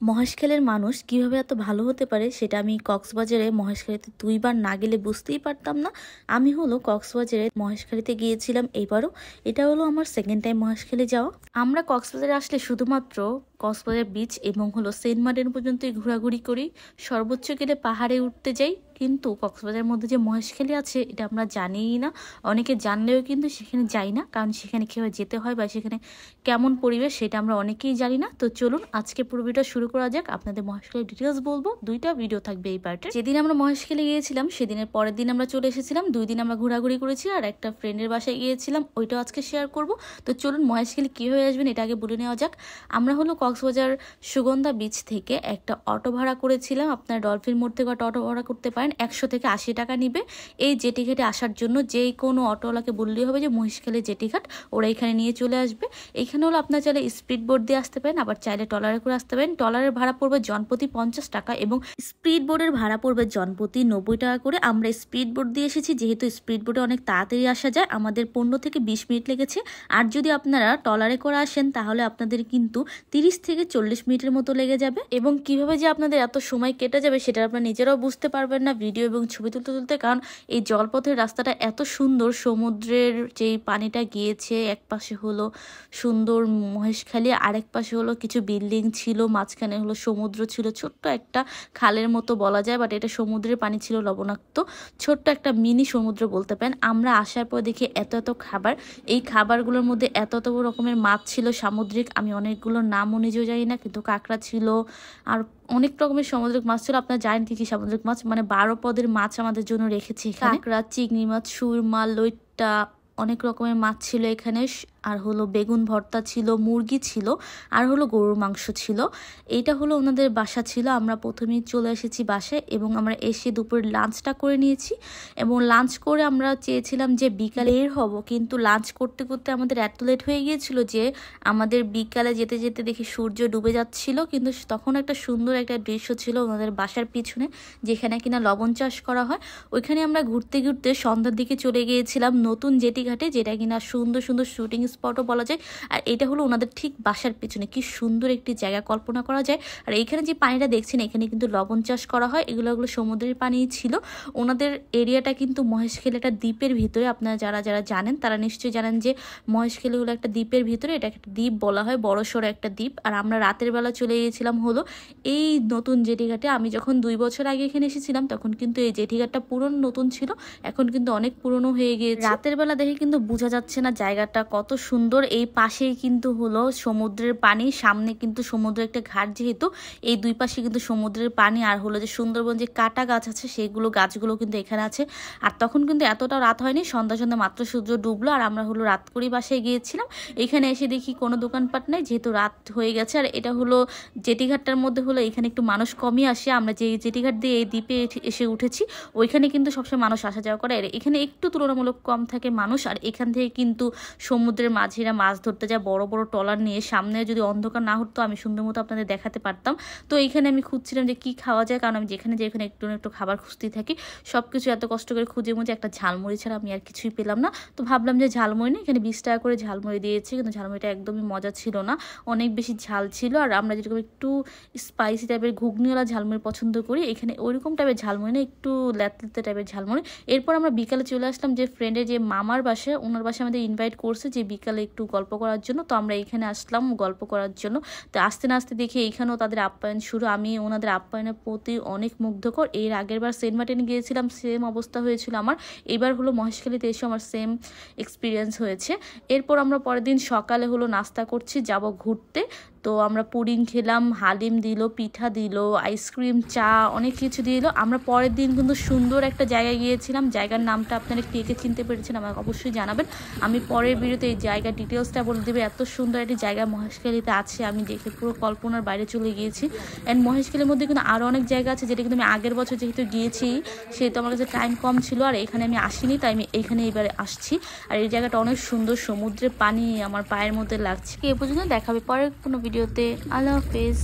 মহেশখালীর মানুষ কিভাবে এত ভালো হতে পারে সেটা আমি কক্সবাজারে মহেশখালীতে 2 বার না গেলে বুঝতেই পারতাম না। আমি হলো কক্সবাজারে মহেশখালীতে গিয়েছিলাম এবারও। এটা হলো আমার সেকেন্ড টাইম মহেশখালী যাওয়া। আমরা কক্সবাজারে আসলে শুধুমাত্র কক্সবাজার বিচ এবং হলো সেন্ট মার্টিন পর্যন্তই ঘোরাঘুরি করি, সর্বোচ্চ গেলে পাহাড়ে উঠতে যাই। কিন্তু কক্সবাজারের মধ্যে যে মহেশখালী আছে এটা আমরা জানিই না, অনেকে জানলেও কিন্তু সেখানে যাই না, কারণ সেখানে কীভাবে যেতে হয় বা সেখানে কেমন পরিবেশ সেটা আমরা অনেকেই জানি না। তো চলুন আজকে পুরো ভিডিওটা শুরু করা যাক। আপনাদের মহেশখালীর ডিটেলস বলবো, 2টা ভিডিও থাকবে এই পার্টে। যেদিন আমরা মহেশখালী গিয়েছিলাম সেদিনের পরের দিন আমরা চলে এসেছিলাম, 2 দিন আমরা ঘোরাঘুরি করেছি আর একটা ফ্রেন্ডের বাসায় গিয়েছিলাম, ওইটাও আজকে শেয়ার করব। তো চলুন মহেশখালী কীভাবে আসবেন এটা আগে বলে নেওয়া যাক। আমরা হলো কক্সবাজার সুগন্ধা বিচ থেকে একটা অটো ভাড়া করেছিলাম। আপনার ডলফিন মোড় থেকে অটো ভাড়া করতে পারেন, 100 থেকে 80 টাকা নিবে এই জেটি ঘাটে আসার জন্য। যেই কোনো অটোওয়ালাকে বললেই হবে যে মহেশখালী জেটি ঘাট, ওরা এখানে নিয়ে চলে আসবে। এখানে হলো আপনার চাইলে স্পিড বোট দিয়ে আসতে পারেন, আবার চাইলে ট্রলারে করে আসতে পারেন। ট্রলারের ভাড়া পড়বে জনপ্রতি 50 টাকা এবং স্পিড বোটের ভাড়া পড়বে জনপ্রতি 90 টাকা করে। আমরা স্পিড বোট দিয়ে এসেছি, যেহেতু স্পিড বোটে অনেক তাড়াতাড়ি আসা যায়, আমাদের 15 থেকে 20 মিনিট লেগেছে। আর যদি আপনারা ট্রলারে করে আসেন তাহলে আপনাদের কিন্তু 30 থেকে 40 মিনিটের মতো লেগে যাবে। এবং কিভাবে যে আপনাদের এত সময় কেটে যাবে সেটা আপনারা নিজেরাও বুঝতে পারবেন না ভিডিও এবং ছবি তুলতে তুলতে, কারণ এই জলপথের রাস্তাটা এত সুন্দর। সমুদ্রের যেই পানিটা গিয়েছে, এক পাশে হলো সুন্দর মহেশখালী, আরেক পাশে হলো কিছু বিল্ডিং ছিল, মাঝখানে হলো সমুদ্র ছিল, ছোট্ট একটা খালের মতো বলা যায়, বাট এটা সমুদ্রের পানি ছিল লবণাক্ত, ছোট্ট একটা মিনি সমুদ্র বলতে পারেন। আমরা আসার পর দেখি এত এত খাবার, এই খাবারগুলোর মধ্যে এত এত রকমের মাছ ছিল সামুদ্রিক, আমি অনেকগুলোর নামও নিজেও জানি না, কিন্তু কাঁকড়া ছিল আর অনেক রকমের সামুদ্রিক মাছ ছিল। আপনারা জানেন কি কি সামুদ্রিক মাছ, মানে 12 পদের মাছ আমাদের জন্য রেখেছি এখানে। কাঁকড়া, চিংড়ি মাছ, সুরমা, লইট্টা, অনেক রকমের মাছ ছিল এখানে। আর হলো বেগুন ভর্তা ছিল, মুরগি ছিল, আর হলো গরুর মাংস ছিল। এইটা হলো ওনাদের বাসা ছিল। আমরা প্রথমেই চলে এসেছি বাসায় এবং আমরা এসে দুপুরের লাঞ্চটা করে নিয়েছি। এবং লাঞ্চ করে আমরা চেয়েছিলাম যে বিকালে এর হব, কিন্তু লাঞ্চ করতে করতে আমাদের এত লেট হয়ে গিয়েছিল যে আমাদের বিকালে যেতে যেতে দেখি সূর্য ডুবে যাচ্ছিল। কিন্তু তখন একটা সুন্দর একটা দৃশ্য ছিল ওনাদের বাসার পিছনে, যেখানে কিনা লবণ চাষ করা হয়। ওইখানে আমরা ঘুরতে ঘুরতে সন্ধ্যার দিকে চলে গিয়েছিলাম নতুন জেটি ঘাটে, যেটা কিনা সুন্দর সুন্দর শুটিং স্পটও বলা যায়। আর এটা হলো ওনাদের ঠিক বাসার পিছনে, কি সুন্দর একটি জায়গা কল্পনা করা যায়। আর এইখানে যে পানিটা দেখছেন এখানে কিন্তু লবণ চাষ করা হয়, এগুলো সমুদ্রের পানি ছিল। ওনাদের এরিয়াটা কিন্তু মহেশখালী একটা দ্বীপের ভিতরে। আপনারা যারা যারা জানেন তারা নিশ্চয়ই জানেন যে মহেশখালী হলো একটা দ্বীপের ভিতরে, এটা একটা দ্বীপ বলা হয়, বড়সড় একটা দ্বীপ। আর আমরা রাতের বেলা চলে গিয়েছিলাম হলো এই নতুন জেটি ঘাটে। আমি যখন 2 বছর আগে এখানে এসেছিলাম তখন কিন্তু এই জেটি ঘাটটা পুরনো নতুন ছিল, এখন কিন্তু অনেক পুরনো হয়ে গিয়েছে। রাতের বেলা দেখে কিন্তু বোঝা যাচ্ছে না জায়গাটা কত সুন্দর। এই পাশেই কিন্তু হলো সমুদ্রের পানি, সামনে কিন্তু সমুদ্রের একটা ঘাট, যেহেতু এই 2 পাশে কিন্তু সমুদ্রের পানি। আর হলো যে সুন্দরবন যে কাটা গাছ আছে সেইগুলো গাছগুলো কিন্তু এখানে আছে। আর তখন কিন্তু এতটা রাত হয়নি, সন্ধ্যা সন্ধ্যা মাত্র সূর্য ডুবলো। আর আমরা হলো রাত করেই বাসায় গিয়েছিলাম। এখানে এসে দেখি কোনো দোকানপাট নেই, যেহেতু রাত হয়ে গেছে। আর এটা হলো জেটিঘাটটার মধ্যে হলো এখানে একটু মানুষ কমই আসে। আমরা যে জেটিঘাট দিয়ে এই দ্বীপে এসে উঠেছি ওইখানে কিন্তু সবসময় মানুষ আসা যাওয়া করে, আর এখানে একটু তুলনামূলক কম থাকে মানুষ। আর এখান থেকে কিন্তু সমুদ্রের মাঝিরা মাছ ধরতে যায় বড় বড় ট্রলার নিয়ে। সামনে যদি অন্ধকার না হতো আমি সুন্দর মতো আপনাদের দেখাতে পারতাম। তো এইখানে আমি খুঁজছিলাম যে কি খাওয়া যায়, কারণ আমি যেখানে যে এখানে একটু একটু খাবার খুঁজতেই থাকি। সব কিছু এত কষ্ট করে খুঁজে মুজে একটা ঝালমুড়ি ছাড়া আমি আর কিছুই পেলাম না। তো ভাবলাম যে ঝালমুড়ি না, এখানে 20 টাকা করে ঝালমুড়ি দিয়েছে, কিন্তু ঝালমুড়িটা একদমই মজা ছিল না, অনেক বেশি ঝাল ছিল। আর আমরা যেরকম একটু স্পাইসি টাইপের ঘুগনিওয়ালা ঝালমুড়ি পছন্দ করি, এখানে ওইরকম টাইপের ঝালমুড়ি না, একটু ল্যাতলেতে টাইপের ঝালমুড়ি। এরপর আমরা বিকালে চলে আসলাম যে ফ্রেন্ডের যে মামার বাসায়, ওনার বাসায় আমাদের ইনভাইট করছে যে বিকালে একটু গল্প করার জন্য। তো আমরা এখানে আসলাম গল্প করার জন্য। তো আস্তে না আস্তে দেখি এইখানেও তাদের আপ্যায়ন শুরু। আমি ওনাদের আপ্যায়নের প্রতি অনেক মুগ্ধকর। এর আগের বার সেন্ট মার্টিন গিয়েছিলাম, সেম অবস্থা হয়েছিল আমার। এবার হলো মহেশখালীতে এসে আমার সেম এক্সপিরিয়েন্স হয়েছে। এরপর আমরা পরের দিন সকালে হলো নাস্তা করছি, যাব ঘুরতে। তো আমরা পুডিং খেলাম, হালিম দিল, পিঠা দিল, আইসক্রিম, চা, অনেক কিছু দিল। আমরা পরের দিন কিন্তু সুন্দর একটা জায়গায় গিয়েছিলাম, জায়গার নামটা আপনারা কে কে চিনতে পেরেছেন আমাকে অবশ্যই জানাবেন। আমি পরের ভিডিওতে এই জায়গার ডিটেলসটা বলে দেবে। এত সুন্দর একটি জায়গা মহেশখালীতে আছে, আমি দেখে পুরো কল্পনার বাইরে চলে গিয়েছি। অ্যান্ড মহেশখালীর মধ্যে কিন্তু আরও অনেক জায়গা আছে যেটা কিন্তু আমি আগের বছর যেহেতু গিয়েছি সেহেতু আমার কাছে টাইম কম ছিল, আর এখানে আমি আসিনি, তাই আমি এইখানে এবারে আসছি। আর এই জায়গাটা অনেক সুন্দর, সমুদ্রের পানি আমার পায়ের মধ্যে লাগছে। এ পর্যন্ত দেখাবে পরের কোনো ভিডিওতে। আল্লাহ হাফেজ।